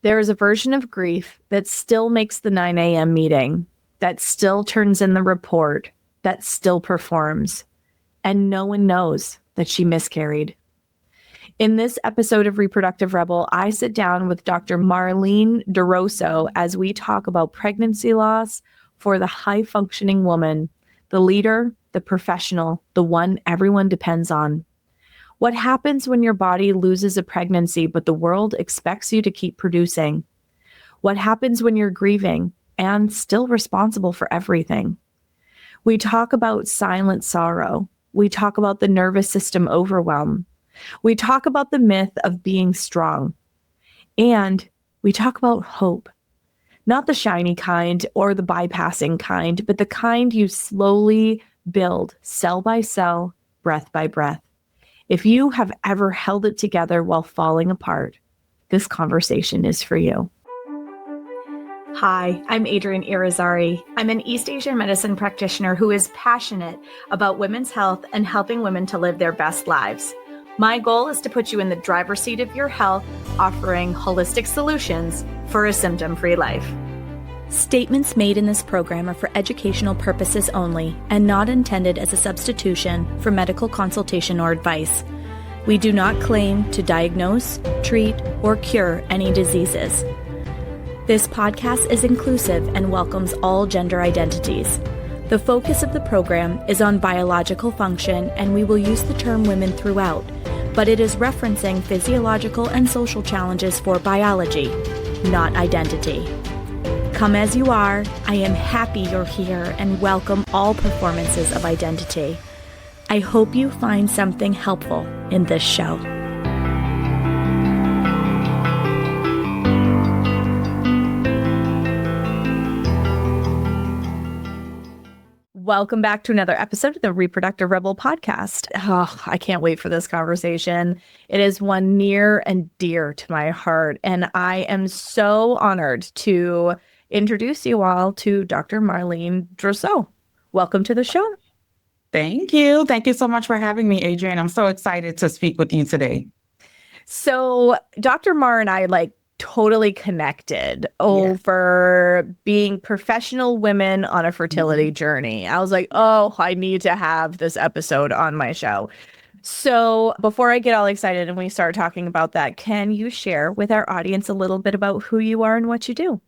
There is a version of grief that still makes the 9 a.m. meeting, that still turns in the report, that still performs, and no one knows that she miscarried. In this episode of Reproductive Rebel, I sit down with Dr. Marlene Duroseau as we talk about pregnancy loss for the high-functioning woman, the leader, the professional, the one everyone depends on. What happens when your body loses a pregnancy, but the world expects you to keep producing? What happens when you're grieving and still responsible for everything? We talk about silent sorrow. We talk about the nervous system overwhelm. We talk about the myth of being strong. And we talk about hope. Not the shiny kind or the bypassing kind, but the kind you slowly build cell by cell, breath by breath. If you have ever held it together while falling apart, this conversation is for you. Hi, I'm Adrienne Irizarry. I'm an East Asian medicine practitioner who is passionate about women's health and helping women to live their best lives. My goal is to put you in the driver's seat of your health, offering holistic solutions for a symptom-free life. Statements made in this program are for educational purposes only and not intended as a substitution for medical consultation or advice. We do not claim to diagnose, treat, or cure any diseases. This podcast is inclusive and welcomes all gender identities. The focus of the program is on biological function, and we will use the term women throughout, but it is referencing physiological and social challenges for biology, not identity. Come as you are, I am happy you're here and welcome all performances of identity. I hope you find something helpful in this show. Welcome back to another episode of the Reproductive Rebel podcast. Oh, I can't wait for this conversation. It is one near and dear to my heart, and I am so honored to introduce you all to Dr. Marlene Duroseau. Welcome to the show. Thank you. Thank you so much for having me, Adrienne. I'm so excited to speak with you today. So Dr. Mar and I totally connected over being professional women on a fertility journey. I was like, oh, I need to have this episode on my show. So before I get all excited and we start talking about that, can you share with our audience a little bit about who you are and what you do?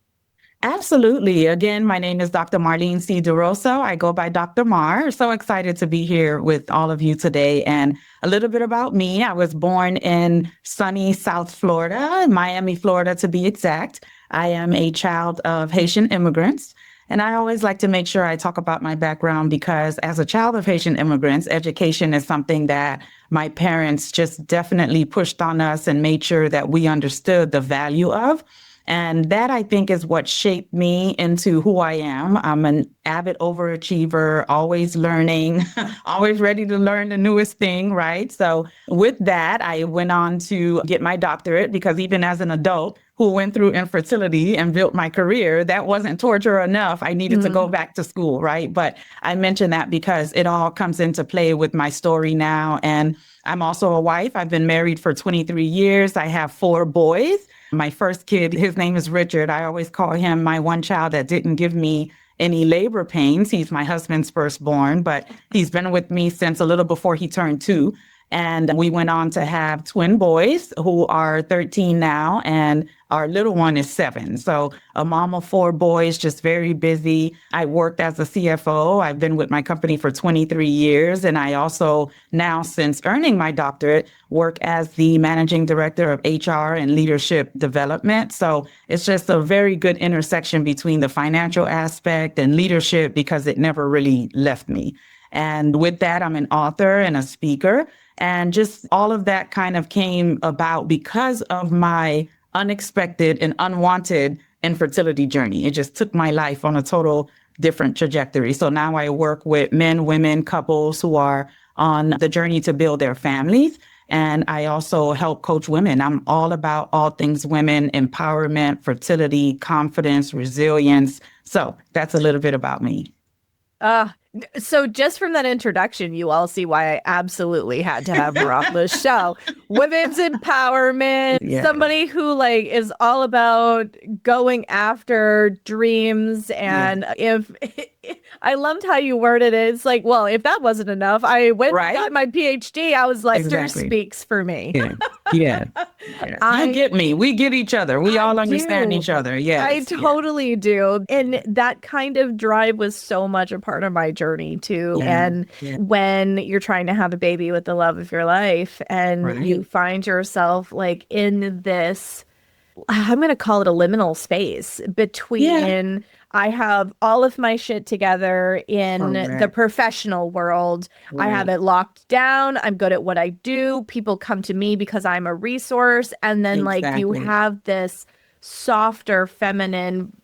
Absolutely. Again, my name is Dr. Marlene C. Duroseau. I go by Dr. Mar. So excited to be here with all of you today. And a little bit about me. I was born in sunny South Florida, Miami, Florida, to be exact. I am a child of Haitian immigrants. And I always like to make sure I talk about my background because as a child of Haitian immigrants, education is something that my parents just definitely pushed on us and made sure that we understood the value of. And that, I think, is what shaped me into who I am. I'm an avid overachiever, always learning, always ready to learn the newest thing, right? So with that, I went on to get my doctorate because even as an adult who went through infertility and built my career, that wasn't torture enough. I needed to go back to school, right? But I mention that because it all comes into play with my story now. And I'm also a wife. I've been married for 23 years. I have 4 boys. My first kid, his name is Richard. I always call him my one child that didn't give me any labor pains. He's my husband's firstborn, but he's been with me since a little before he turned 2. And we went on to have twin boys who are 13 now, and our little one is 7. So a mom of 4 boys, just very busy. I worked as a CFO. I've been with my company for 23 years. And I also now, since earning my doctorate, work as the managing director of HR and leadership development. So it's just a very good intersection between the financial aspect and leadership because it never really left me. And with that, I'm an author and a speaker. And just all of that kind of came about because of my unexpected and unwanted infertility journey. It just took my life on a total different trajectory. So now I work with men, women, couples who are on the journey to build their families. And I also help coach women. I'm all about all things women, empowerment, fertility, confidence, resilience. So that's a little bit about me. So just from that introduction, you all see why I absolutely had to have her on the show. Women's empowerment, Yeah. somebody who like is all about going after dreams. And if I loved how you worded it, it's like, well, if that wasn't enough, I went and got my PhD. I was like, Sister speaks for me. Yeah. You get me. We get each other. We all understand each other. Yes. I totally do. And that kind of drive was so much a part of my journey too. And when you're trying to have a baby with the love of your life and you find yourself like in this, I'm going to call it a liminal space between I have all of my shit together in the professional world. I have it locked down. I'm good at what I do. People come to me because I'm a resource. And then like you have this softer, feminine,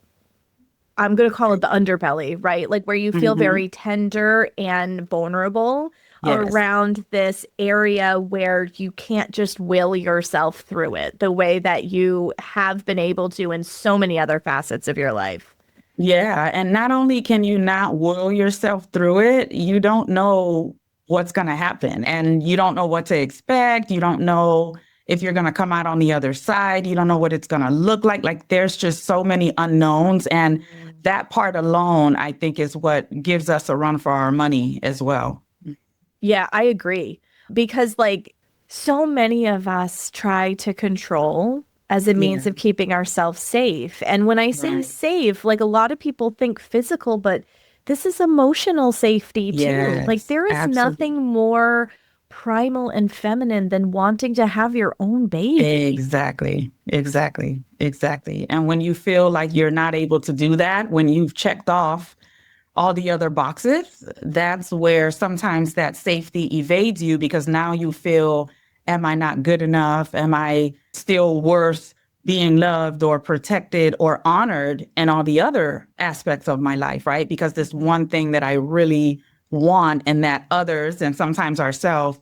I'm going to call it the underbelly, right? Like where you feel very tender and vulnerable around this area where you can't just will yourself through it the way that you have been able to in so many other facets of your life. Yeah. And not only can you not will yourself through it, you don't know what's going to happen and you don't know what to expect. You don't know if you're going to come out on the other side. You don't know what it's going to look like. Like there's just so many unknowns. And that part alone, I think, is what gives us a run for our money as well. Yeah, I agree. Because like so many of us try to control as a means of keeping ourselves safe. And when I say safe, like a lot of people think physical, but this is emotional safety too. Like there is nothing more primal and feminine than wanting to have your own baby. Exactly. And when you feel like you're not able to do that, when you've checked off all the other boxes, that's where sometimes that safety evades you because now you feel, am I not good enough? Am I still worth being loved or protected or honored in all the other aspects of my life, right? Because this one thing that I really want and that others and sometimes ourselves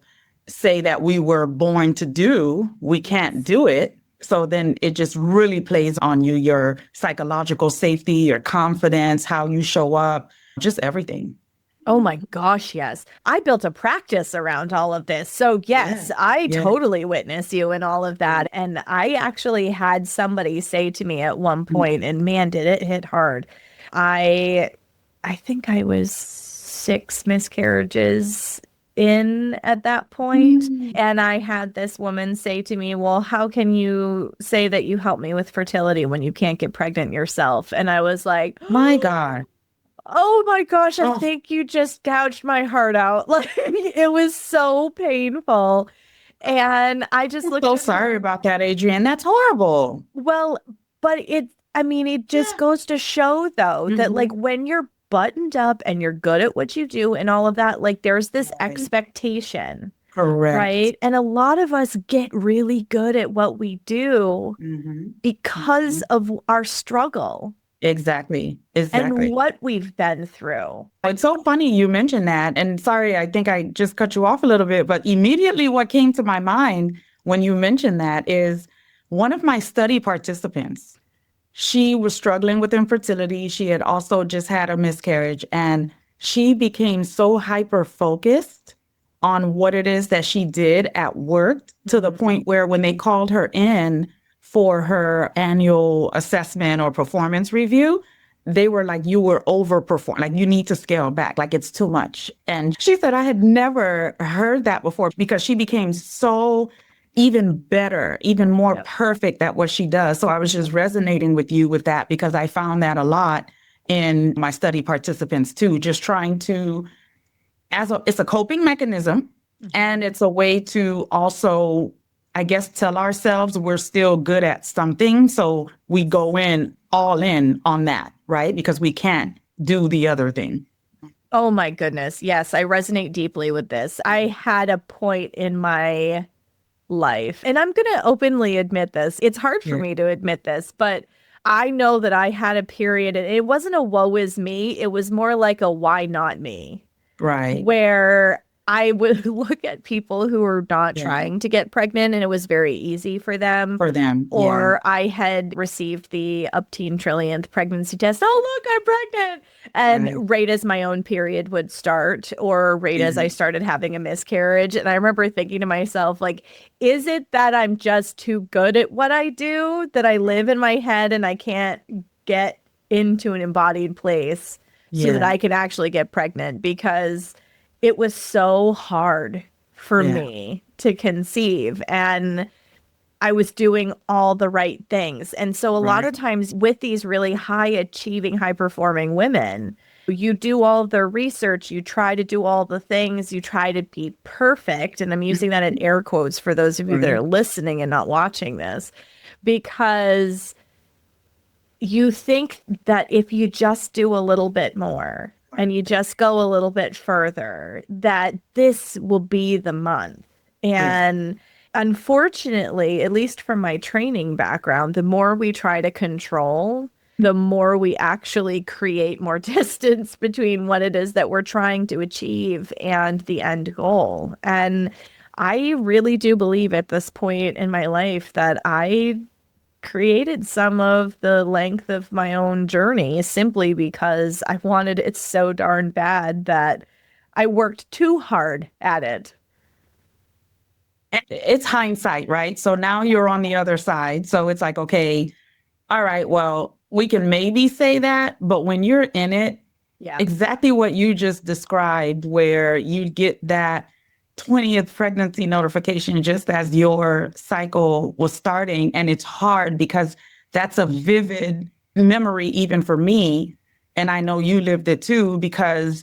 say that we were born to do, we can't do it. So then it just really plays on you, your psychological safety, your confidence, how you show up, just everything. Oh my gosh, yes. I built a practice around all of this. So yes, I totally witness you in all of that. And I actually had somebody say to me at one point, and man, did it hit hard. I think I was 6 miscarriages in at that point. And I had this woman say to me, well, how can you say that you help me with fertility when you can't get pregnant yourself? And I was like, my God. Oh my gosh, I think you just gouged my heart out. Like it was so painful. And I just looked so sorry about that, Adrienne. That's horrible. Well, but it just goes to show though that like when you're buttoned up and you're good at what you do and all of that, like there's this expectation. Correct. Right. And a lot of us get really good at what we do because of our struggle. Exactly. And what we've been through. It's so funny you mentioned that. And sorry, I think I just cut you off a little bit, but immediately what came to my mind when you mentioned that is one of my study participants. She was struggling with infertility. She had also just had a miscarriage and she became so hyper-focused on what it is that she did at work to the point where when they called her in for her annual assessment or performance review, they were like, you were overperforming, like you need to scale back, like it's too much. And she said, I had never heard that before because she became so even better, even more perfect at what she does. So I was just resonating with you with that because I found that a lot in my study participants too, just trying to, it's a coping mechanism and it's a way to also, I guess, tell ourselves we're still good at something. So we go in all in on that, right? Because we can't do the other thing. Oh my goodness. Yes, I resonate deeply with this. I had a point in my life, and I'm going to openly admit this. It's hard for me to admit this, but I know that I had a period, and it wasn't a woe is me. It was more like a why not me. Right. Where I would look at people who were not Yeah. trying to get pregnant and it was very easy for them. For them. Or I had received the upteen trillionth pregnancy test. Oh, look, I'm pregnant. And right as my own period would start, or right as I started having a miscarriage. And I remember thinking to myself, like, is it that I'm just too good at what I do, that I live in my head and I can't get into an embodied place so that I can actually get pregnant? Because it was so hard for me to conceive, and I was doing all the right things. And so a lot of times with these really high achieving, high performing women, you do all the research, you try to do all the things, you try to be perfect. And I'm using that in air quotes for those of you that are listening and not watching this, because you think that if you just do a little bit more and you just go a little bit further, that this will be the month. And unfortunately, at least from my training background, the more we try to control, the more we actually create more distance between what it is that we're trying to achieve and the end goal. And I really do believe at this point in my life that I created some of the length of my own journey simply because I wanted it so darn bad that I worked too hard at it. It's hindsight, right? So now you're on the other side. So it's like, okay, all right, well, we can maybe say that, but when you're in it, exactly what you just described, where you get that 20th pregnancy notification just as your cycle was starting. And it's hard because that's a vivid memory, even for me. And I know you lived it too, because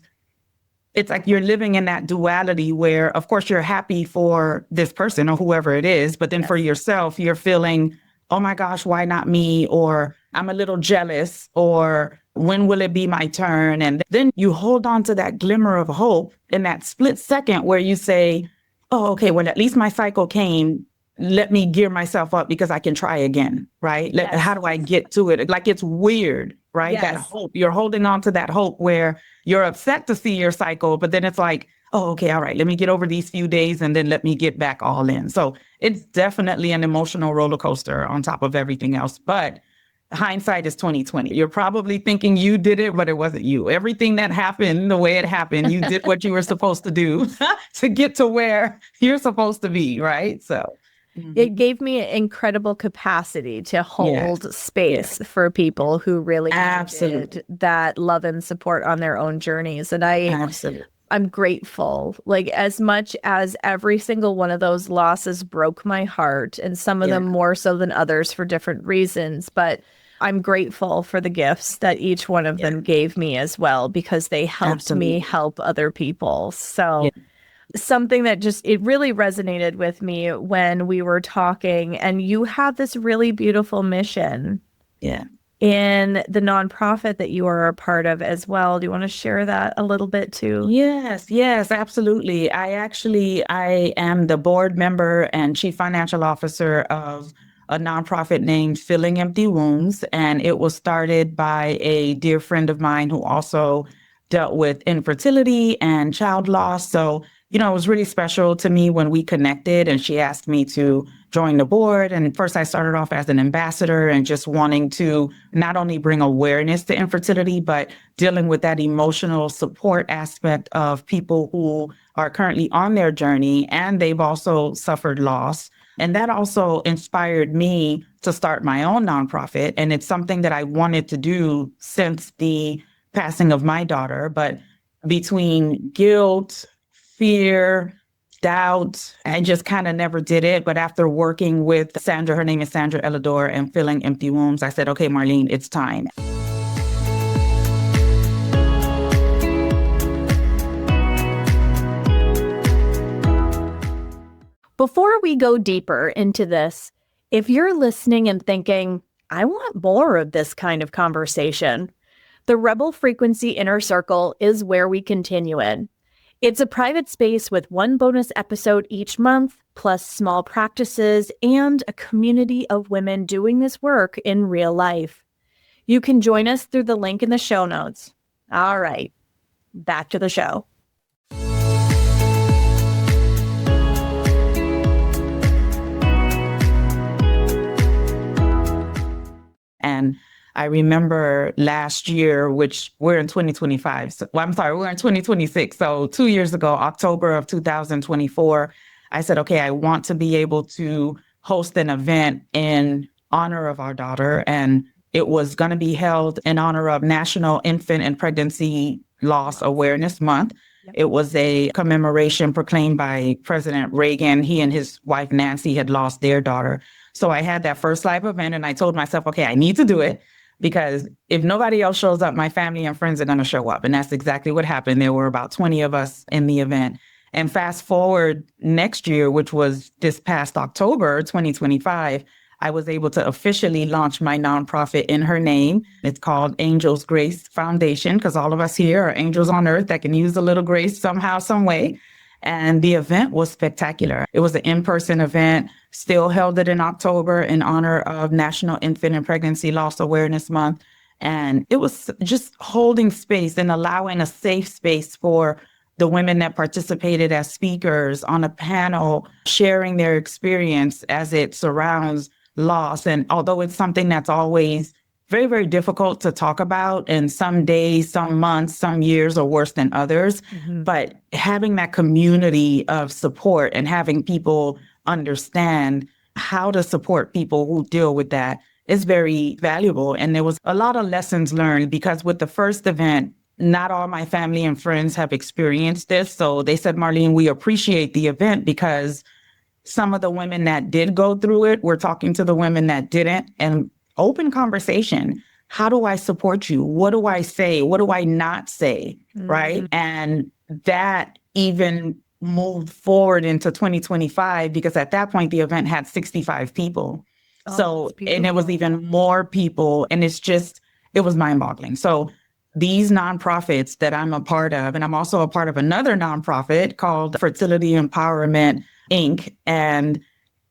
it's like you're living in that duality where, of course, you're happy for this person or whoever it is. But then for yourself, you're feeling, oh my gosh, why not me? Or I'm a little jealous, or when will it be my turn? And then you hold on to that glimmer of hope in that split second where you say, oh, okay, well, at least my cycle came. Let me gear myself up because I can try again, right? How do I get to it? Like, it's weird, right? That hope, you're holding on to that hope where you're upset to see your cycle, but then it's like, oh, okay, all right, let me get over these few days and then let me get back all in. So it's definitely an emotional roller coaster on top of everything else. But hindsight is 2020. You're probably thinking you did it, but it wasn't you. Everything that happened, the way it happened, you did what you were supposed to do to get to where you're supposed to be, right? So it gave me an incredidible capacity to hold space for people who really needed that love and support on their own journeys. And I'm grateful. Like, as much as every single one of those losses broke my heart, and some of them more so than others for different reasons, but I'm grateful for the gifts that each one of them gave me as well, because they helped me help other people. So something that it really resonated with me when we were talking, and you have this really beautiful mission in the nonprofit that you are a part of as well. Do you want to share that a little bit too? Yes, absolutely. I am the board member and chief financial officer of a nonprofit named Filling Empty Wounds. And it was started by a dear friend of mine who also dealt with infertility and child loss. So, it was really special to me when we connected and she asked me to join the board. And first I started off as an ambassador and just wanting to not only bring awareness to infertility, but dealing with that emotional support aspect of people who are currently on their journey and they've also suffered loss. And that also inspired me to start my own nonprofit. And it's something that I wanted to do since the passing of my daughter. But between guilt, fear, doubt, I just kind of never did it. But after working with Sandra, her name is Sandra Elidor, and Filling Empty Wounds, I said, okay, Marlene, it's time. Before we go deeper into this, if you're listening and thinking, I want more of this kind of conversation, the Rebel Frequency Inner Circle is where we continue in. It's a private space with one bonus episode each month, plus small practices and a community of women doing this work in real life. You can join us through the link in the show notes. All right, back to the show. And I remember last year, which we're in 2025. We're in 2026. So 2 years ago, October of 2024, I said, okay, I want to be able to host an event in honor of our daughter. And it was going to be held in honor of National Infant and Pregnancy Loss Awareness Month. It was a commemoration proclaimed by President Reagan. He and his wife, Nancy, had lost their daughter. So I had that first live event and I told myself, okay, I need to do it because if nobody else shows up, my family and friends are going to show up. And that's exactly what happened. There were about 20 of us in the event. And fast forward next year, which was this past October, 2025, I was able to officially launch my nonprofit in her name. It's called Angels Grace Foundation, because all of us here are angels on earth that can use a little grace somehow, some way. And the event was spectacular. It was an in-person event, still held it in October in honor of National Infant and Pregnancy Loss Awareness Month. And it was just holding space and allowing a safe space for the women that participated as speakers on a panel, sharing their experience as it surrounds loss. And although it's something that's always very, very difficult to talk about, and some days, some months, some years are worse than others, but having that community of support and having people understand how to support people who deal with that is very valuable. And there was a lot of lessons learned because with the first event, not all my family and friends have experienced this. So they said, Marlene, we appreciate the event because some of the women that did go through it were talking to the women that didn't, and open conversation. How do I support you? What do I say? What do I not say? Right. And that even moved forward into 2025 because at that point, the event had 65 people. And it was even more people. And it was mind boggling. So these nonprofits that I'm a part of, and I'm also a part of another nonprofit called Fertility Empowerment Inc. And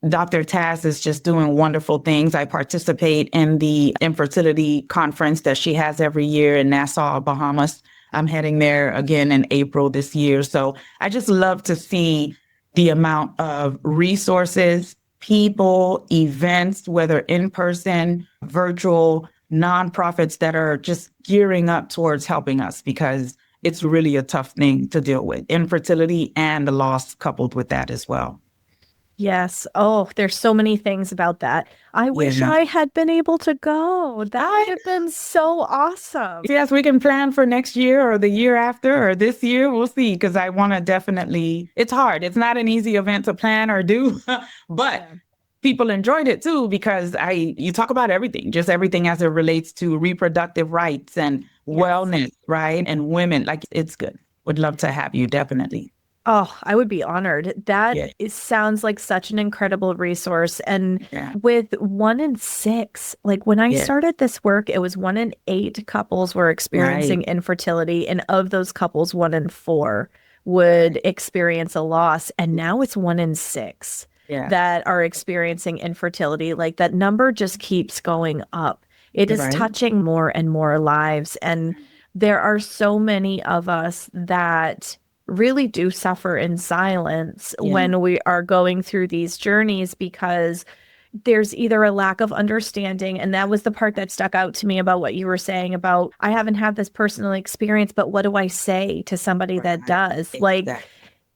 Dr. Taz is just doing wonderful things. I participate in the infertility conference that she has every year in Nassau, Bahamas. I'm heading there again in April this year. So I just love to see the amount of resources, people, events, whether in person, virtual, nonprofits that are just gearing up towards helping us because it's really a tough thing to deal with. Infertility and the loss coupled with that as well. Yes. Oh, there's so many things about that. I wish I had been able to go. That would have been so awesome. Yes, we can plan for next year or the year after or this year. We'll see, because I want to definitely, it's hard. It's not an easy event to plan or do, but people enjoyed it too, because you talk about everything, just everything as it relates to reproductive rights and wellness, right? And women, like it's good. Would love to have you, definitely. Oh, I would be honored. That sounds like such an incredible resource. And with 1 in 6, like when I started this work, it was 1 in 8 couples were experiencing infertility. And of those couples, 1 in 4 would experience a loss. And now it's 1 in 6 that are experiencing infertility. Like that number just keeps going up. It is touching more and more lives. And there are so many of us that really do suffer in silence when we are going through these journeys, because there's either a lack of understanding. And that was the part that stuck out to me about what you were saying about, I haven't had this personal experience, but what do I say to somebody that does? Like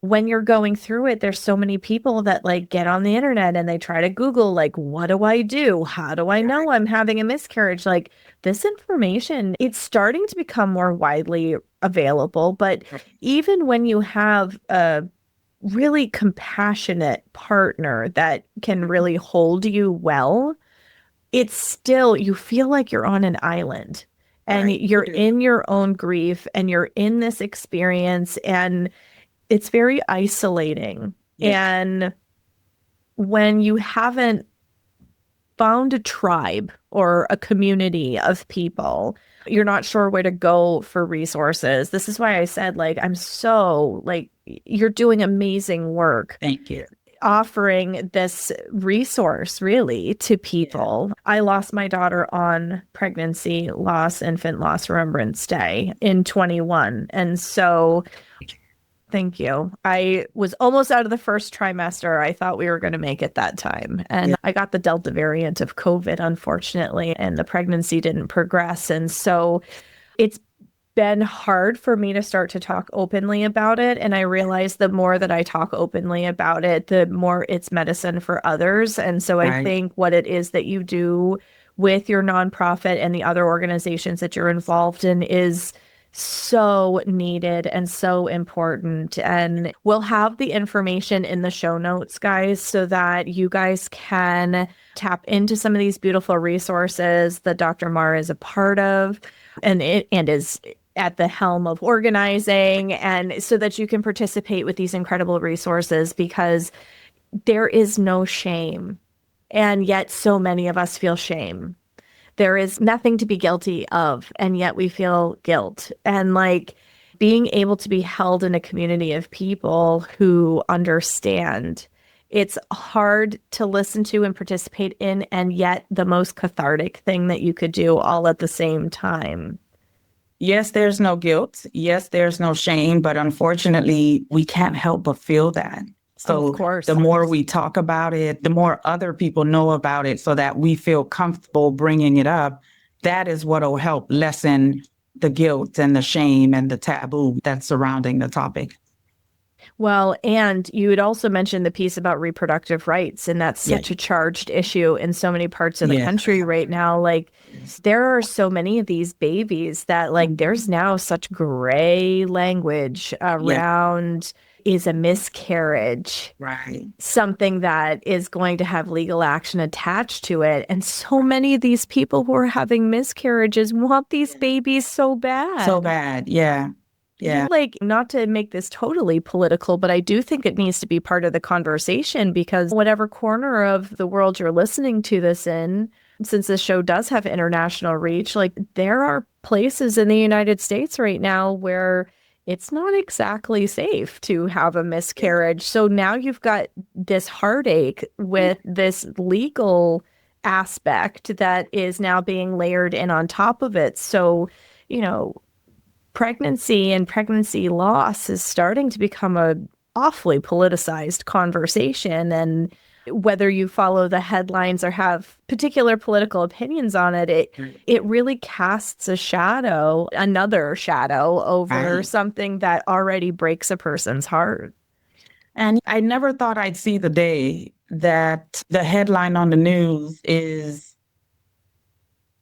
when you're going through it, there's so many people that like get on the internet and they try to Google, like, what do I do? How do I know I'm having a miscarriage? Like this information, it's starting to become more widely available. But even when you have a really compassionate partner that can really hold you well, it's still, you feel like you're on an island and you're in your own grief and you're in this experience, and it's very isolating. And when you haven't found a tribe or a community of people, you're not sure where to go for resources. This is why I said, like, I'm so, like, you're doing amazing work. Thank you. Offering this resource really to people. I lost my daughter on Pregnancy Loss, Infant Loss Remembrance Day in 21. And so Thank you. I was almost out of the first trimester. I thought we were going to make it that time. And Yeah. I got the Delta variant of COVID, unfortunately, and the pregnancy didn't progress. And so it's been hard for me to start to talk openly about it. And I realize the more that I talk openly about it, the more it's medicine for others. And so I Right. think what it is that you do with your nonprofit and the other organizations that you're involved in is so needed and so important. And we'll have the information in the show notes, guys, so that you guys can tap into some of these beautiful resources that Dr. Mar is a part of and is at the helm of organizing, and so that you can participate with these incredible resources, because there is no shame. And yet so many of us feel shame. There is nothing to be guilty of, and yet we feel guilt. And like being able to be held in a community of people who understand, it's hard to listen to and participate in, and yet the most cathartic thing that you could do all at the same time. Yes, there's no guilt. Yes, there's no shame, but unfortunately, we can't help but feel that. So Of course. the more we talk about it, the more other people know about it so that we feel comfortable bringing it up. That is what will help lessen the guilt and the shame and the taboo that's surrounding the topic. Well, and you had also mentioned the piece about reproductive rights, and that's such a charged issue in so many parts of the country right now. Like, there are so many of these babies that, like, there's now such gray language around is a miscarriage something that is going to have legal action attached to it. And so many of these people who are having miscarriages want these babies so bad. So bad. Yeah. Yeah. Like, not to make this totally political, but I do think it needs to be part of the conversation, because whatever corner of the world you're listening to this in, since this show does have international reach, like there are places in the United States right now where it's not exactly safe to have a miscarriage. So now you've got this heartache with this legal aspect that is now being layered in on top of it. So, you know, pregnancy and pregnancy loss is starting to become a awfully politicized conversation. And whether you follow the headlines or have particular political opinions on it, it really casts a shadow, another shadow over something that already breaks a person's heart. And I never thought I'd see the day that the headline on the news is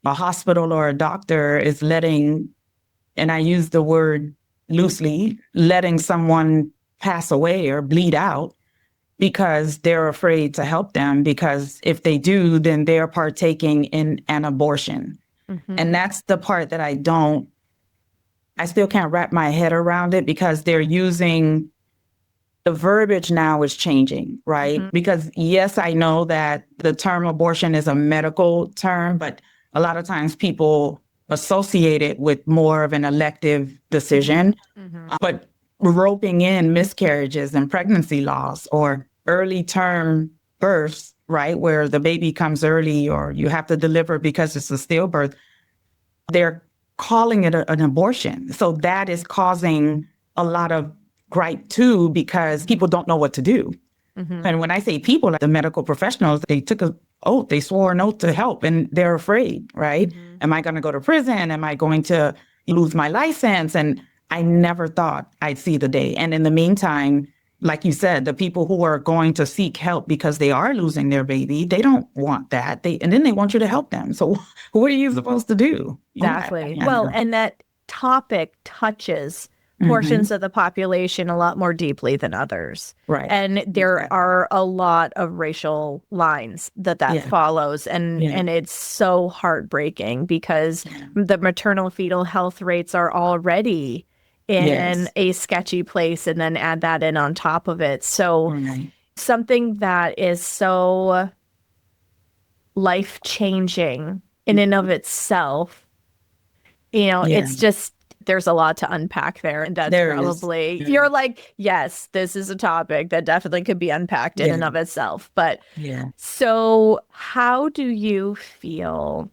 a hospital or a doctor is letting, and I use the word loosely, letting someone pass away or bleed out because they're afraid to help them, because if they do, then they're partaking in an abortion. Mm-hmm. And that's the part that I still can't wrap my head around it, because they're using, the verbiage now is changing, right? Mm-hmm. Because yes, I know that the term abortion is a medical term, but a lot of times people associate it with more of an elective decision. Mm-hmm. But roping in miscarriages and pregnancy loss or early term births, right, where the baby comes early or you have to deliver because it's a stillbirth, they're calling it an abortion. So that is causing a lot of gripe too, because people don't know what to do. Mm-hmm. And when I say people, the medical professionals, they took an oath, they swore an oath to help, and they're afraid, right? Mm-hmm. Am I going to go to prison? Am I going to lose my license? And I never thought I'd see the day. And in the meantime, like you said, the people who are going to seek help because they are losing their baby, they don't want that. And then they want you to help them. So what are you supposed to do? Exactly. Well, and that topic touches portions mm-hmm. of the population a lot more deeply than others. Right. And there are a lot of racial lines that follows. And it's so heartbreaking, because the maternal fetal health rates are already in a sketchy place, and then add that in on top of it. So something that is so life-changing in and of itself, you know, it's just, there's a lot to unpack there. And that's probably, you're like, yes, this is a topic that definitely could be unpacked in and of itself. But so how do you feel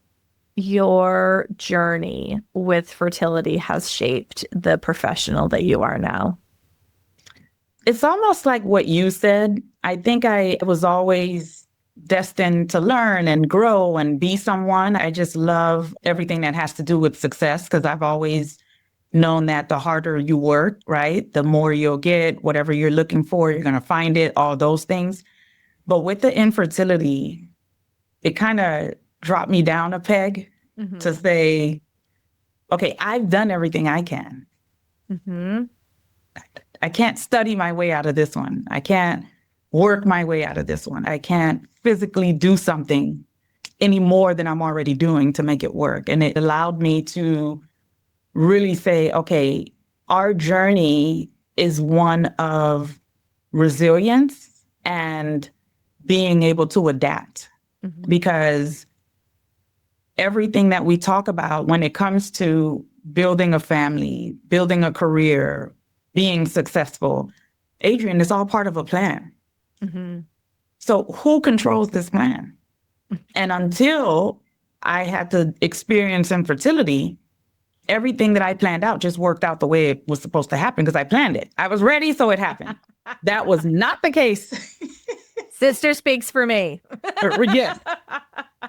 your journey with fertility has shaped the professional that you are now? It's almost like what you said. I think I was always destined to learn and grow and be someone. I just love everything that has to do with success because I've always known that the harder you work, right, the more you'll get, whatever you're looking for, you're going to find it, all those things. But with the infertility, it kind of dropped me down a peg to say, okay, I've done everything I can. I can't study my way out of this one. I can't work my way out of this one. I can't physically do something any more than I'm already doing to make it work. And it allowed me to really say, okay, our journey is one of resilience and being able to adapt because everything that we talk about when it comes to building a family, building a career, being successful, Adrienne, is all part of a plan. So who controls this plan? And until I had to experience infertility, everything that I planned out just worked out the way it was supposed to happen because I planned it. I was ready, so it happened. That was not the case. Sister speaks for me. Yes,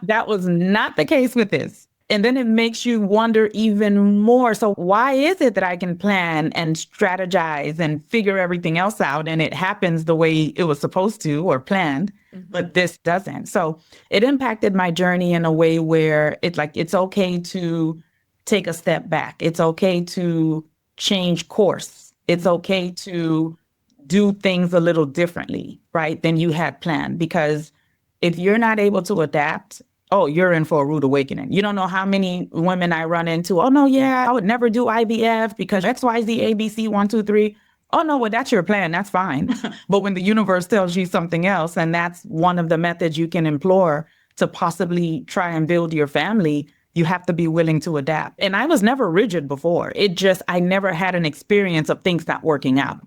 that was not the case with this. And then it makes you wonder even more. So why is it that I can plan and strategize and figure everything else out and it happens the way it was supposed to or planned, but this doesn't? So it impacted my journey in a way where it's okay to take a step back. It's okay to change course. It's okay to do things a little differently, right, than you had planned. Because if you're not able to adapt, oh, you're in for a rude awakening. You don't know how many women I run into. Oh, no, yeah, I would never do IVF because XYZ, ABC, 1, 2, 3. Oh, no, well, that's your plan. That's fine. But when the universe tells you something else, and that's one of the methods you can employ to possibly try and build your family, you have to be willing to adapt. And I was never rigid before. I never had an experience of things not working out.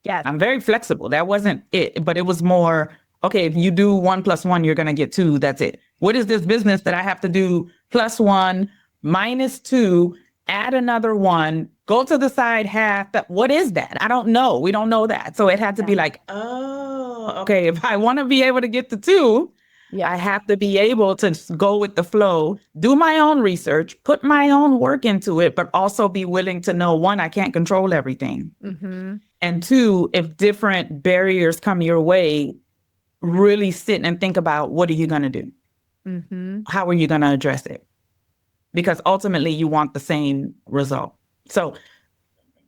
Yeah, I'm very flexible. That wasn't it. But it was more, okay, if you do 1 + 1, you're going to get 2. That's it. What is this business that I have to do +1, -2, add another 1, go to the side half? What is that? I don't know. We don't know that. So it had to be like, oh, okay, if I want to be able to get to 2, I have to be able to go with the flow, do my own research, put my own work into it, but also be willing to know, 1, I can't control everything. And 2, if different barriers come your way, really sit and think about, what are you going to do? How are you going to address it? Because ultimately you want the same result. So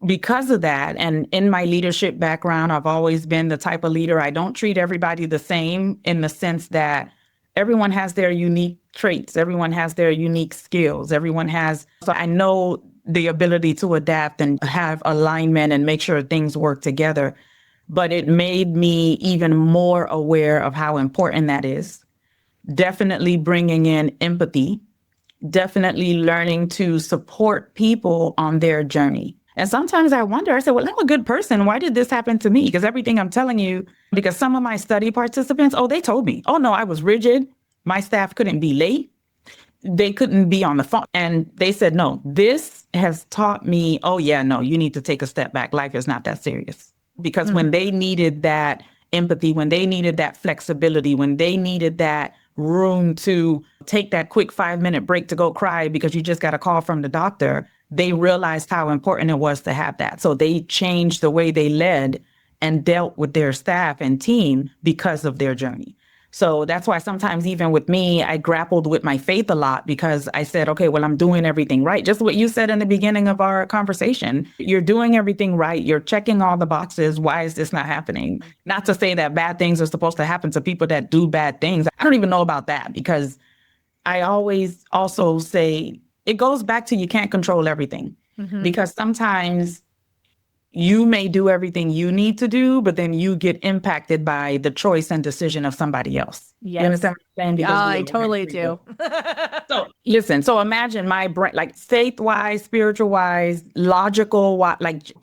because of that, and in my leadership background, I've always been the type of leader, I don't treat everybody the same in the sense that everyone has their unique traits. Everyone has their unique skills. So I know the ability to adapt and have alignment and make sure things work together. But it made me even more aware of how important that is. Definitely bringing in empathy, definitely learning to support people on their journey. And sometimes I wonder, I said, well, I'm a good person. Why did this happen to me? Because everything I'm telling you, because some of my study participants, they told me, oh, no, I was rigid. My staff couldn't be late. They couldn't be on the phone. And they said, no, this has taught me, oh, yeah, no, you need to take a step back. Life is not that serious. Because when they needed that empathy, when they needed that flexibility, when they needed that room to take that quick 5-minute break to go cry because you just got a call from the doctor, they realized how important it was to have that. So they changed the way they led and dealt with their staff and team because of their journey. So that's why sometimes even with me, I grappled with my faith a lot because I said, okay, well, I'm doing everything right. Just what you said in the beginning of our conversation. You're doing everything right. You're checking all the boxes. Why is this not happening? Not to say that bad things are supposed to happen to people that do bad things. I don't even know about that because I always also say it goes back to you can't control everything because sometimes you may do everything you need to do, but then you get impacted by the choice and decision of somebody else. Yes. You understand what I'm saying? Because I totally do. So listen, so imagine my brain, like faith-wise, spiritual-wise, logical,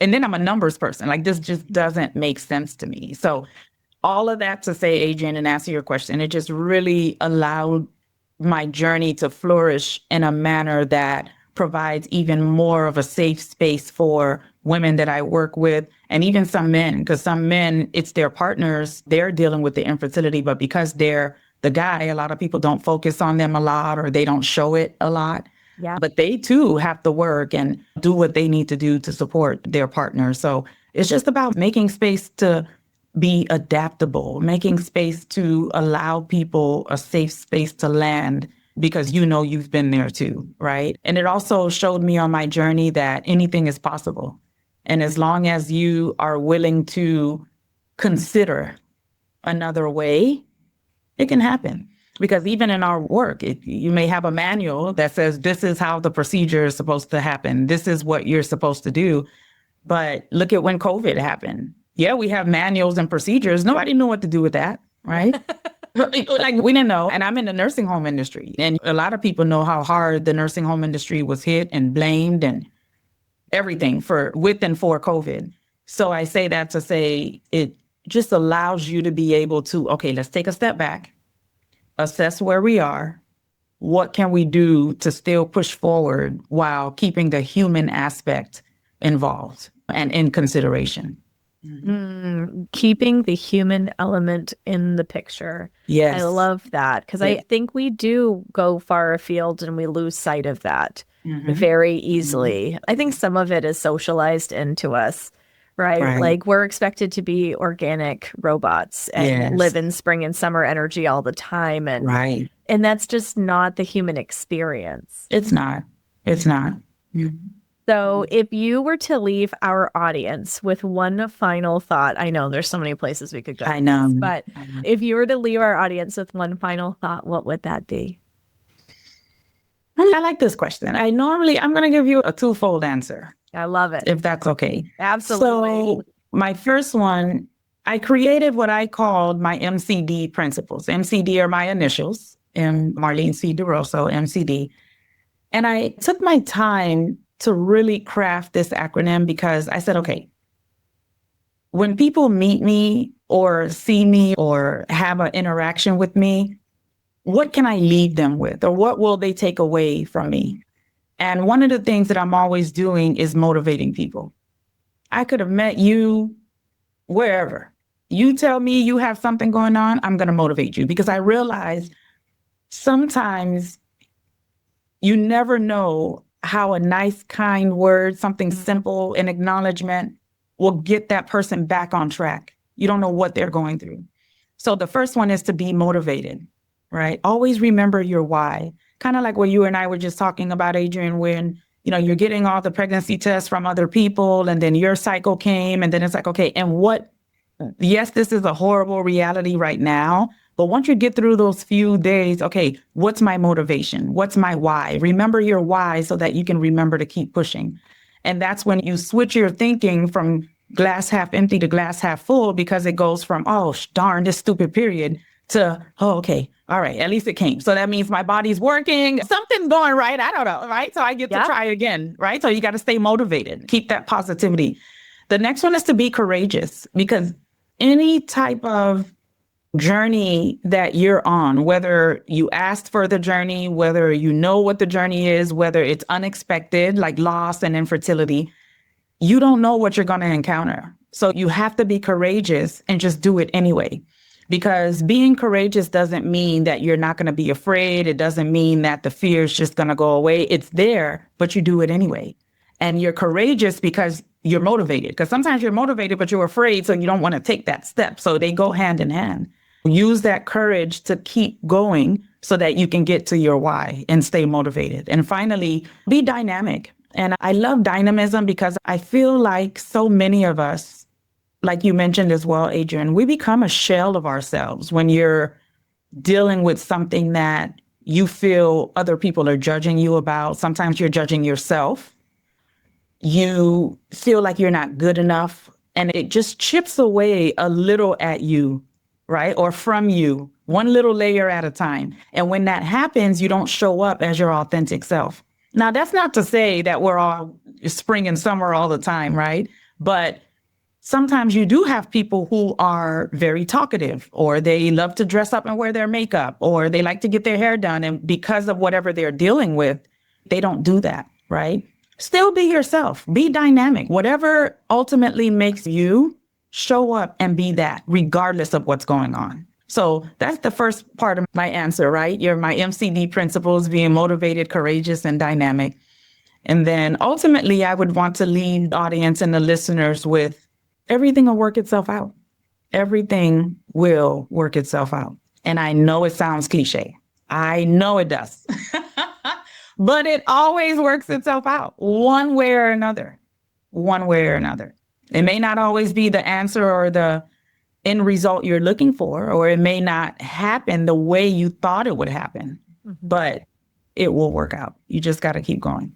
and then I'm a numbers person. Like this just doesn't make sense to me. So all of that to say, Adrienne, and answer your question, it just really allowed my journey to flourish in a manner that provides even more of a safe space for women that I work with, and even some men, because some men, it's their partners, they're dealing with the infertility, but because they're the guy, a lot of people don't focus on them a lot or they don't show it a lot. Yeah. But they too have to work and do what they need to do to support their partner. So it's just about making space to be adaptable, making space to allow people a safe space to land because you've been there too, right? And it also showed me on my journey that anything is possible. And as long as you are willing to consider another way, it can happen. Because even in our work, you may have a manual that says this is how the procedure is supposed to happen. This is what you're supposed to do. But look at when COVID happened. Yeah, we have manuals and procedures. Nobody knew what to do with that, right? Like we didn't know. And I'm in the nursing home industry. And a lot of people know how hard the nursing home industry was hit and blamed and everything with and for COVID. So I say that to say it just allows you to be able to, okay, let's take a step back, assess where we are. What can we do to still push forward while keeping the human aspect involved and in consideration? Keeping the human element in the picture. Yes. I love that because I think we do go far afield and we lose sight of that very easily. I think some of it is socialized into us, right? Like we're expected to be organic robots and live in spring and summer energy all the time. And and that's just not the human experience. It's not. So if you were to leave our audience with one final thought, I know there's so many places we could go. I know. But if you were to leave our audience with one final thought, what would that be? I like this question. I'm going to give you a twofold answer. I love it. If that's okay. Absolutely. So my first one, I created what I called my MCD principles. MCD are my initials, Marlene C. Duroseau, MCD. And I took my time to really craft this acronym because I said, okay, when people meet me or see me or have an interaction with me, what can I leave them with or what will they take away from me? And one of the things that I'm always doing is motivating people. I could have met you wherever. You tell me you have something going on, I'm going to motivate you because I realize sometimes you never know how a nice, kind word, something simple, an acknowledgement will get that person back on track. You don't know what they're going through. So the first one is to be motivated, right? Always remember your why. Kind of like what you and I were just talking about, Adrienne, when, you're getting all the pregnancy tests from other people and then your cycle came and then it's like, okay, and yes, this is a horrible reality right now. But once you get through those few days, okay, what's my motivation? What's my why? Remember your why so that you can remember to keep pushing. And that's when you switch your thinking from glass half empty to glass half full because it goes from, oh, darn, this stupid period to, oh, okay, all right, at least it came. So that means my body's working, something's going right. I don't know, right? So I get to try again, right? So you got to stay motivated, keep that positivity. The next one is to be courageous because any type of journey that you're on, whether you asked for the journey, whether you know what the journey is, whether it's unexpected, like loss and infertility, you don't know what you're going to encounter. So you have to be courageous and just do it anyway. Because being courageous doesn't mean that you're not going to be afraid. It doesn't mean that the fear is just going to go away. It's there, but you do it anyway. And you're courageous because you're motivated. Because sometimes you're motivated, but you're afraid, so you don't want to take that step. So they go hand in hand. Use that courage to keep going so that you can get to your why and stay motivated. And finally, be dynamic. And I love dynamism because I feel like so many of us, like you mentioned as well, Adrienne, we become a shell of ourselves when you're dealing with something that you feel other people are judging you about. Sometimes you're judging yourself. You feel like you're not good enough, and it just chips away a little at you, right? Or from you, one little layer at a time. And when that happens, you don't show up as your authentic self. Now, that's not to say that we're all spring and summer all the time, right? But sometimes you do have people who are very talkative, or they love to dress up and wear their makeup, or they like to get their hair done. And because of whatever they're dealing with, they don't do that, right? Still be yourself, be dynamic, whatever ultimately makes you show up and be that regardless of what's going on. So that's the first part of my answer, right? You're my MCD principles, being motivated, courageous, and dynamic. And then ultimately, I would want to leave the audience and the listeners with everything will work itself out. Everything will work itself out. And I know it sounds cliche. I know it does. But it always works itself out one way or another. One way or another. It may not always be the answer or the end result you're looking for, or it may not happen the way you thought it would happen, but it will work out. You just got to keep going.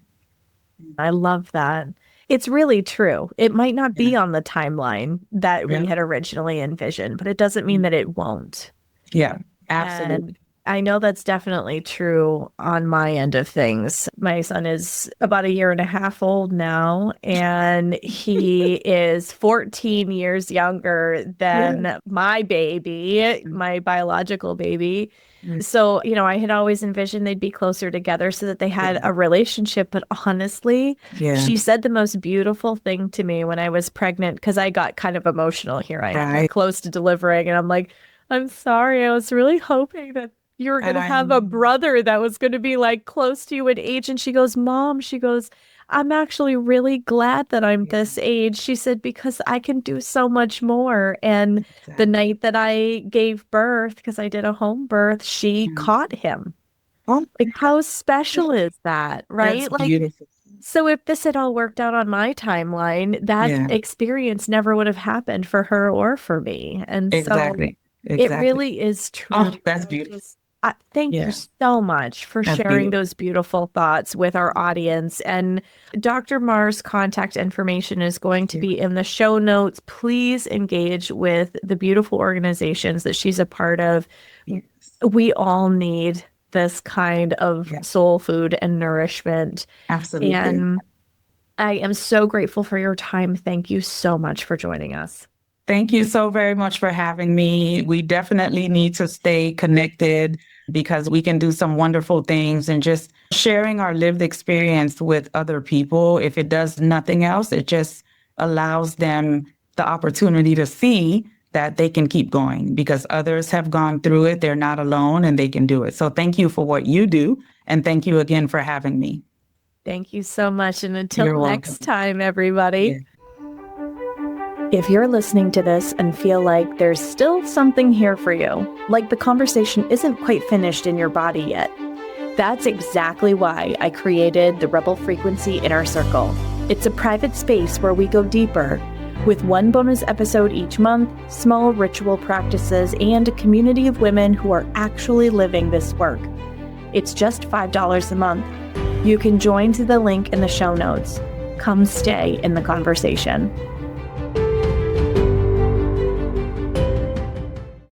I love that. It's really true. It might not be on the timeline that we had originally envisioned, but it doesn't mean that it won't. Yeah, absolutely. And I know that's definitely true on my end of things. My son is about 1.5 years old now, and he is 14 years younger than my baby, my biological baby. So, I had always envisioned they'd be closer together so that they had a relationship. But honestly, she said the most beautiful thing to me when I was pregnant, because I got kind of emotional here. I am close to delivering, and I'm like, I'm sorry. I was really hoping that you were going to have a brother that was going to be like close to you in age. And she goes, Mom, I'm actually really glad that I'm this age. She said, because I can do so much more. And the night that I gave birth, because I did a home birth, she caught him. Like, how special is that, right? That's beautiful. So if this had all worked out on my timeline, that experience never would have happened for her or for me. And so it really is true. Oh, that's beautiful. Thank you so much for sharing those beautiful thoughts with our audience. And Dr. Mar's contact information is going to be in the show notes. Please engage with the beautiful organizations that she's a part of. We all need this kind of soul food and nourishment. Absolutely. And I am so grateful for your time. Thank you so much for joining us. Thank you so very much for having me. We definitely need to stay connected because we can do some wonderful things, and just sharing our lived experience with other people. If it does nothing else, it just allows them the opportunity to see that they can keep going because others have gone through it. They're not alone and they can do it. So thank you for what you do. And thank you again for having me. Thank you so much. And until next time, everybody. If you're listening to this and feel like there's still something here for you, like the conversation isn't quite finished in your body yet, that's exactly why I created the Rebel Frequency Inner Circle. It's a private space where we go deeper with one bonus episode each month, small ritual practices, and a community of women who are actually living this work. It's just $5 a month. You can join through the link in the show notes. Come stay in the conversation.